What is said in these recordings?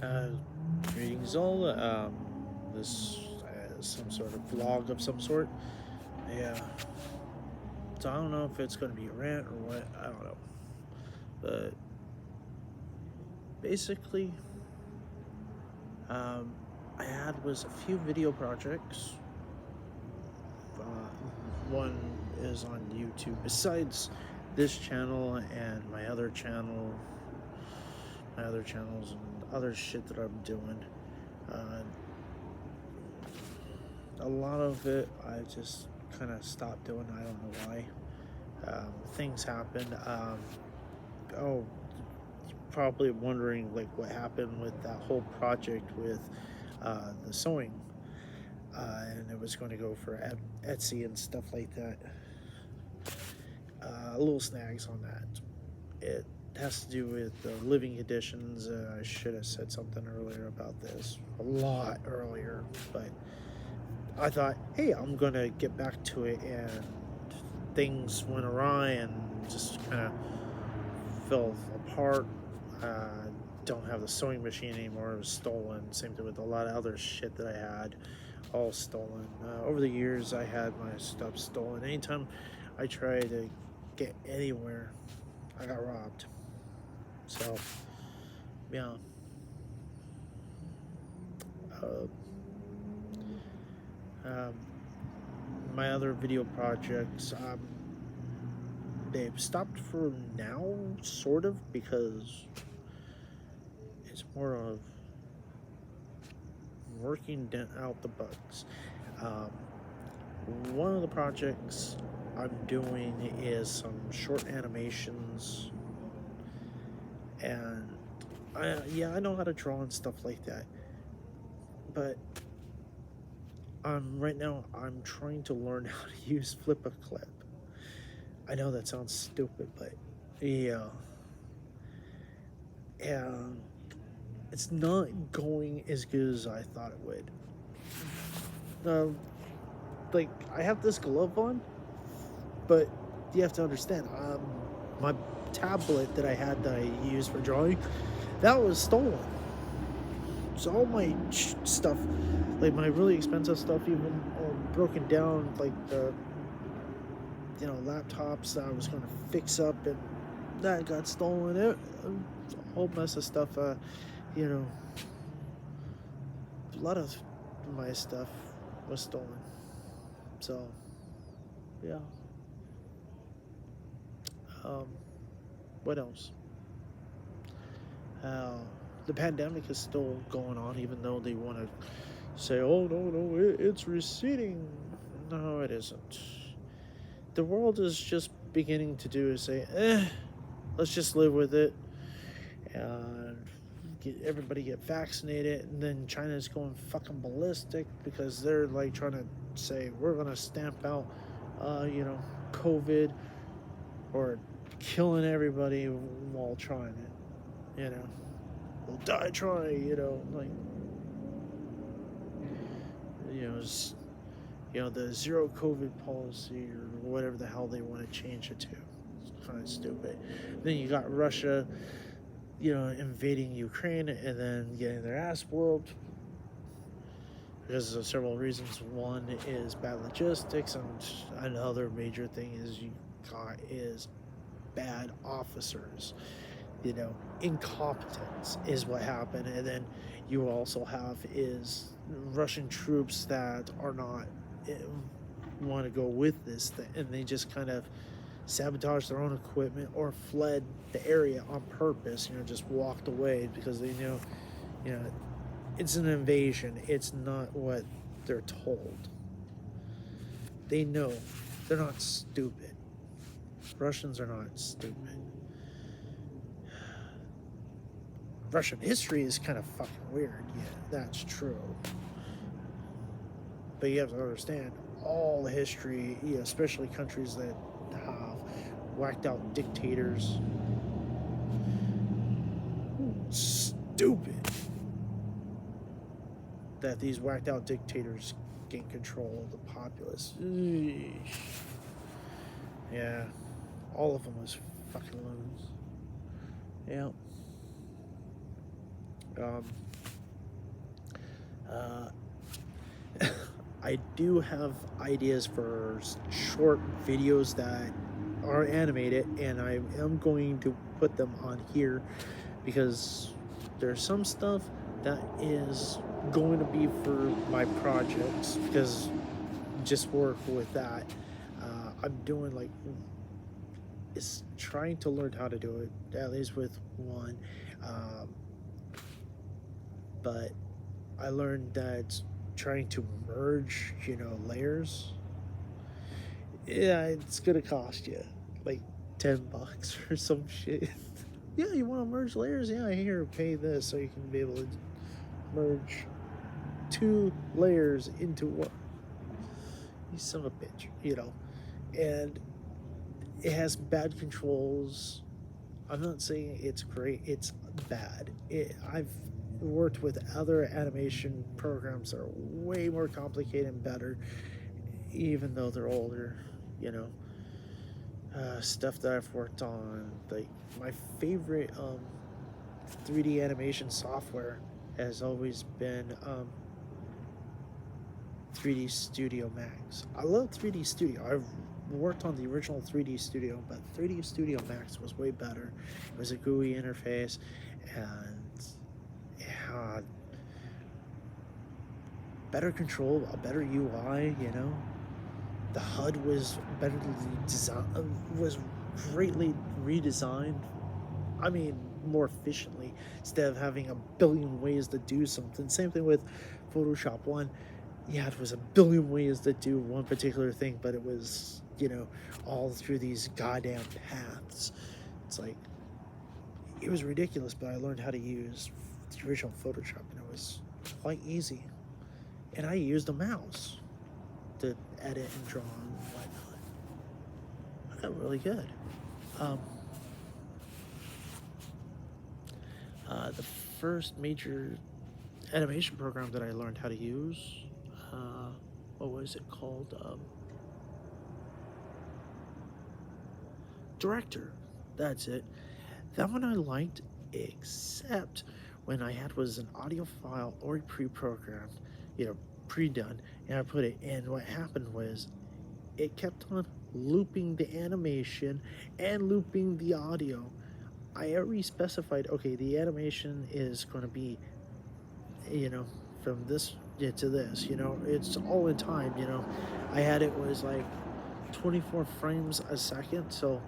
Uh, Greetings all. This some sort of vlog of some sort. Yeah. So I don't know if it's going to be a rant or what. I don't know. But basically, um, I had was a few video projects. One is on YouTube. Besides this channel and my other channels and other shit that I'm doing. Uh, a lot of it I just kind of stopped doing. I don't know why. Things happened. Oh, you're probably wondering like what happened with that whole project with the sewing, and it was going to go for Etsy and stuff like that. Little snags on that. It has to do with the living conditions. I should have said something earlier about this, a lot earlier, but I thought, hey, I'm gonna get back to it, and things went awry and just kind of fell apart. Uh, don't have the sewing machine anymore. It was stolen. Same thing with a lot of other shit that I had, all stolen. Over the years, I had my stuff stolen. Anytime I tried to get anywhere, I got robbed. So, yeah. Uh, um, my other video projects, they've stopped for now, sort of, because it's more of working out the bugs. Um, One of the projects I'm doing is some short animations, and I know how to draw and stuff like that, but right now I'm trying to learn how to use Flip-a-Clip. I know that sounds stupid, but yeah, and it's not going as good as I thought it would. Um, like I have this glove on, but you have to understand, my tablet that I had that I used for drawing, that was stolen. So all my stuff, like my really expensive stuff, even all broken down, like the laptops that I was going to fix up, and that got stolen. A whole mess of stuff. You know, a lot of my stuff was stolen. So yeah. Um, what else? Uh, the pandemic is still going on, even though they want to say, "Oh no, it's receding." No, it isn't. The world is just beginning to do is say, let's just live with it, and everybody get vaccinated, and then China's going fucking ballistic because they're like trying to say we're gonna stamp out, COVID, or killing everybody while trying it. We'll die trying. Like you know, the zero COVID policy or whatever the hell they want to change it to. It's kind of stupid. Then you got Russia, invading Ukraine and then getting their ass whooped because of several reasons. One is bad logistics, and another major thing is bad officers. Incompetence is what happened, and then you also have is Russian troops that are not want to go with this thing, and they just kind of sabotaged their own equipment or fled the area on purpose. Just walked away because they know, you know, it's an invasion. It's not what they're told. They know. They're not stupid. Russians are not stupid. Russian history is kind of fucking weird. Yeah, that's true. But you have to understand all the history, especially countries that have whacked out dictators. Stupid that these whacked out dictators gain control of the populace. Eesh. Yeah, all of them was fucking loons. Yeah. Uh, I do have ideas for short videos that are animated, and I am going to put them on here because there's some stuff that is going to be for my projects because just work with that. I'm doing like is trying to learn how to do it at least with one, um, but I learned that trying to merge, layers, yeah, it's gonna cost you like $10 or some shit. Yeah, you want to merge layers? Yeah, here, pay this so you can be able to merge two layers into one. You son of a bitch. And it has bad controls. I'm not saying it's great, it's bad. I've worked with other animation programs that are way more complicated and better, even though they're older, you know. Stuff that I've worked on, like my favorite 3D animation software has always been 3D Studio Max. I love 3D Studio. I've worked on the original 3D Studio, but 3D Studio Max was way better. It was a GUI interface, and it had better control, a better UI. The HUD was better designed, was greatly redesigned. I mean, more efficiently, instead of having a billion ways to do something. Same thing with Photoshop 1. Yeah, it was a billion ways to do one particular thing, but it was, all through these goddamn paths. It's like, it was ridiculous, but I learned how to use the original Photoshop, and it was quite easy. And I used a mouse to edit and draw and whatnot. I got really good. Um, the first major animation program that I learned how to use, what was it called? Director. That's it. That one I liked, except when I had was an audio file already pre-programmed, pre-done, and I put it in. What happened was it kept on looping the animation and looping the audio. I already specified, okay, the animation is going to be, from this to this, it's all in time. I had it was like 24 frames a second, so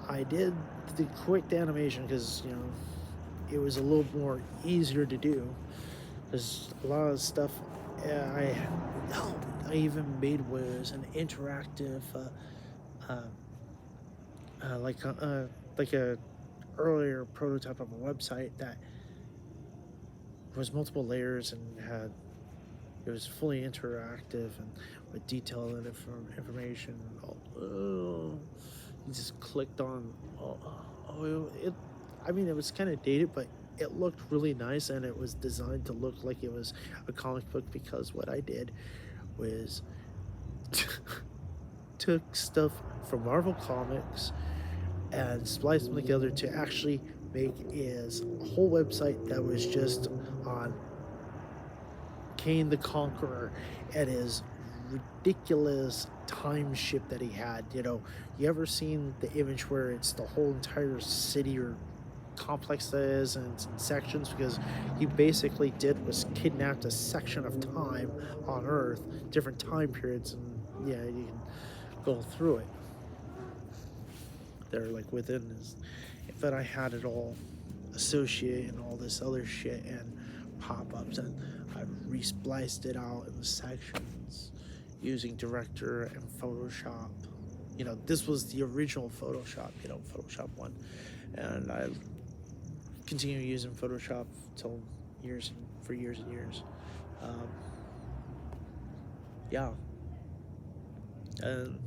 I did the quick animation because, it was a little more easier to do. There's a lot of stuff I even made was an interactive, like a earlier prototype of a website that was multiple layers and it was fully interactive and with detail and information. You just clicked on. It was kind of dated, but it looked really nice, and it was designed to look like it was a comic book because what I did was took stuff from Marvel Comics and spliced them together to actually make is a whole website that was just on Kane the Conqueror and his ridiculous time ship that he had. You ever seen the image where it's the whole entire city or complex that is and it's in sections? Because he basically did was kidnapped a section of time on Earth, different time periods, and yeah, you can go through it. They're like within this, but I had it all associated and all this other shit and pop-ups, and I respliced it out in the sections using Director and Photoshop. This was the original Photoshop, Photoshop 1, and I continue using Photoshop till years and years. Yeah. And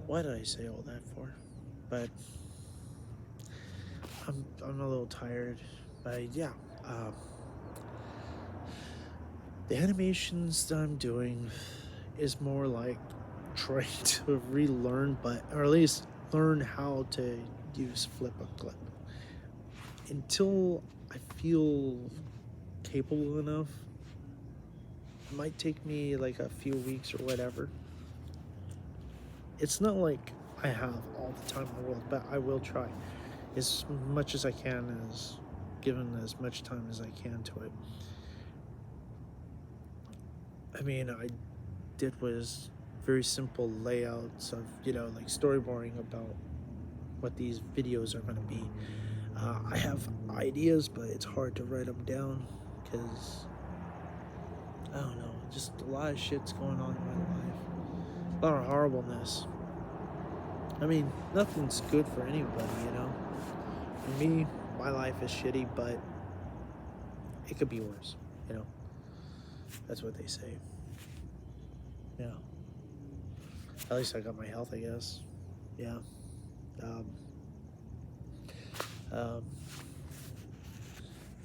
why did I say all that for? But I'm a little tired. But yeah, the animations that I'm doing is more like trying to relearn, or at least learn how to use flip a clip. until I feel capable enough, it might take me like a few weeks or whatever. It's not like I have all the time in the world, but I will try as much as I can, as given as much time as I can to it. I mean, I did was very simple layouts of, like storyboarding about what these videos are going to be. I have ideas, but it's hard to write them down because, I don't know, just a lot of shit's going on in my life. A lot of horribleness. I mean, nothing's good for anybody, For me, my life is shitty, but it could be worse, That's what they say. Yeah. At least I got my health, I guess. Yeah.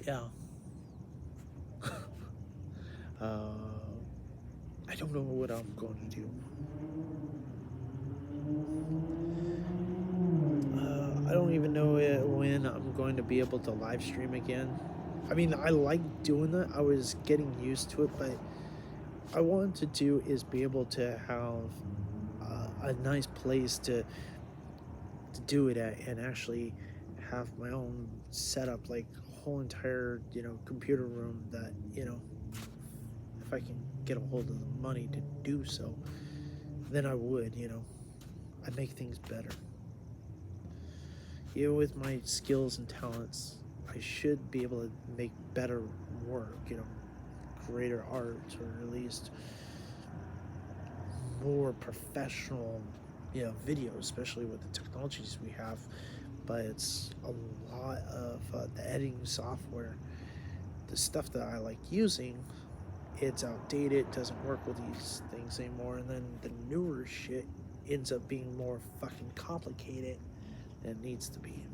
Yeah. I don't know what I'm going to do. I don't even know when I'm going to be able to live stream again. I mean, I like doing that. I was getting used to it, but I wanted to do is be able to have a nice place to do it at, and actually have my own setup, like a whole entire computer room that if I can get a hold of the money to do so, then I would. I'd make things better. With my skills and talents, I should be able to make better work, greater art, or at least more professional, videos, especially with the technologies we have. But it's a lot of the editing software, the stuff that I like using, it's outdated, doesn't work with these things anymore, and then the newer shit ends up being more fucking complicated than it needs to be.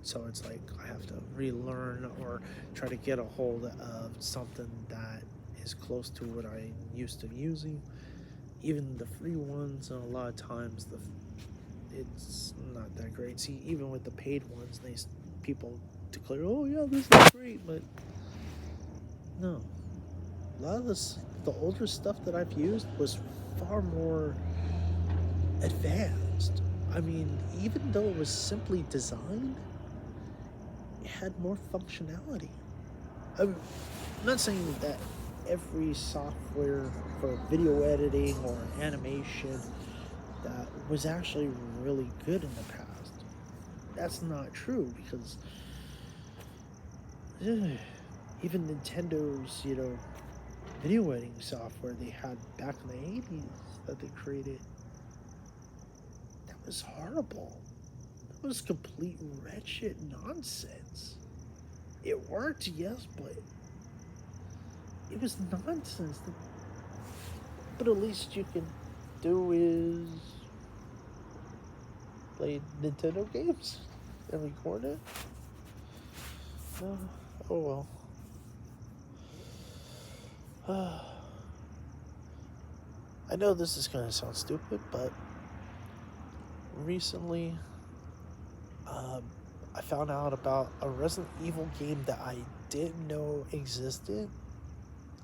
So it's like I have to relearn or try to get a hold of something that is close to what I'm used to using. Even the free ones, a lot of times it's not that great. See, even with the paid ones, people declare, "Oh yeah, this is great," but no. A lot of the older stuff that I've used was far more advanced. I mean, even though it was simply designed, it had more functionality. I'm not saying that every software for video editing or animation that was actually really good in the past. That's not true, because even Nintendo's, video editing software they had back in the 80s that they created, that was horrible. That was complete wretched nonsense. It worked, yes, but it was nonsense. But at least you can do is play Nintendo games and record it. Oh well. I know this is going to sound stupid, but recently I found out about a Resident Evil game that I didn't know existed,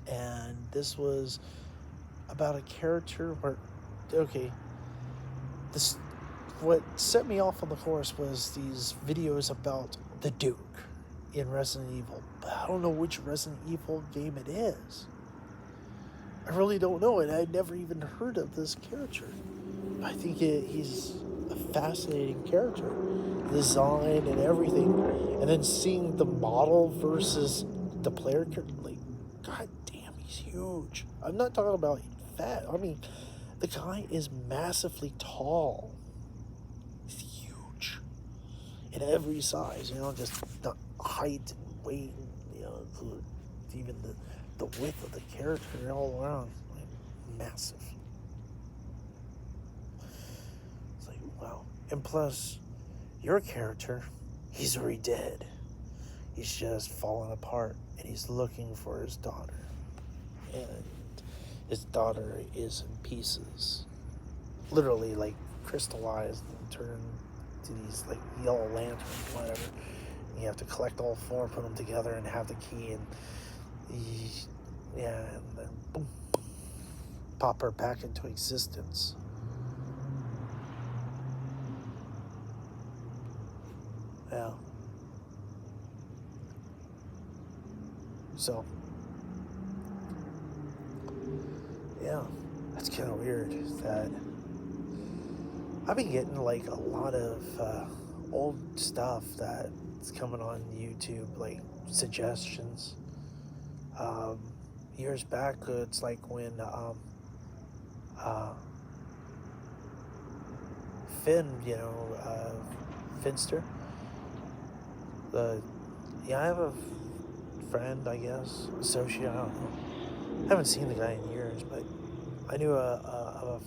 and this was about a character where, what set me off on the course was these videos about the Duke in Resident Evil, but I don't know which Resident Evil game it is. I really don't know, and I'd never even heard of this character. I think he's a fascinating character, design and everything, and then seeing the model versus the player character, like, god damn, he's huge. I'm not talking about fat. I mean, the guy is massively tall. He's huge in every size, just the height and weight, even the width of the character all around, like, massive. It's like, wow. And plus, your character, he's already dead. He's just falling apart, and he's looking for his daughter. And his daughter is in pieces. Literally, like, crystallized and turned to these, like, yellow lanterns, whatever. You have to collect all four, put them together, and have the key, and yeah, and then boom, pop her back into existence. Yeah. So, yeah, that's kind of weird that I've been getting like a lot of old stuff that's coming on YouTube, like suggestions. Um, Years back, it's like when uh, Finn, Finster. The I have a friend, I guess, associate. I don't know. I haven't seen the guy in years, but I knew a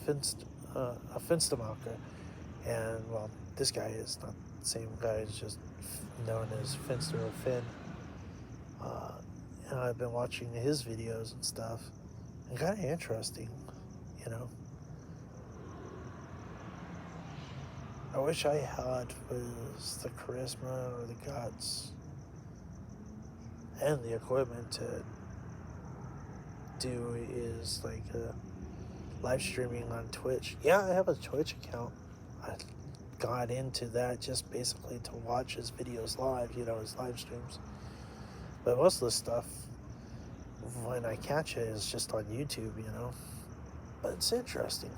Finstermacher, and well, this guy is not the same guy. He's just known as Finster or Finn. Uh, and I've been watching his videos and stuff, and kind of interesting, you know. I wish I had was the charisma or the guts and the equipment to do is like live streaming on Twitch. Yeah, I have a Twitch account. I got into that just basically to watch his videos live, his live streams. But most of the stuff, when I catch it, is just on YouTube. But it's interesting.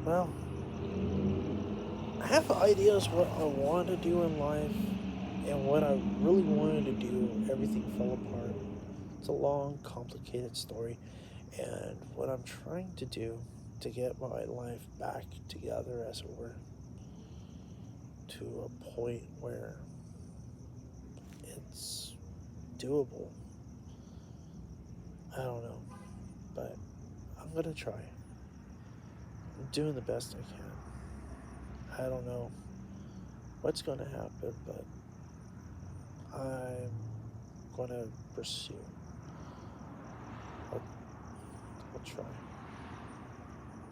Well, I have ideas what I want to do in life, and what I really wanted to do, everything fell apart. It's a long, complicated story, and what I'm trying to do to get my life back together, as it were, to a point where it's doable. I don't know, but I'm gonna try. I'm doing the best I can. I don't know what's gonna happen, but I'm gonna pursue. I'll try.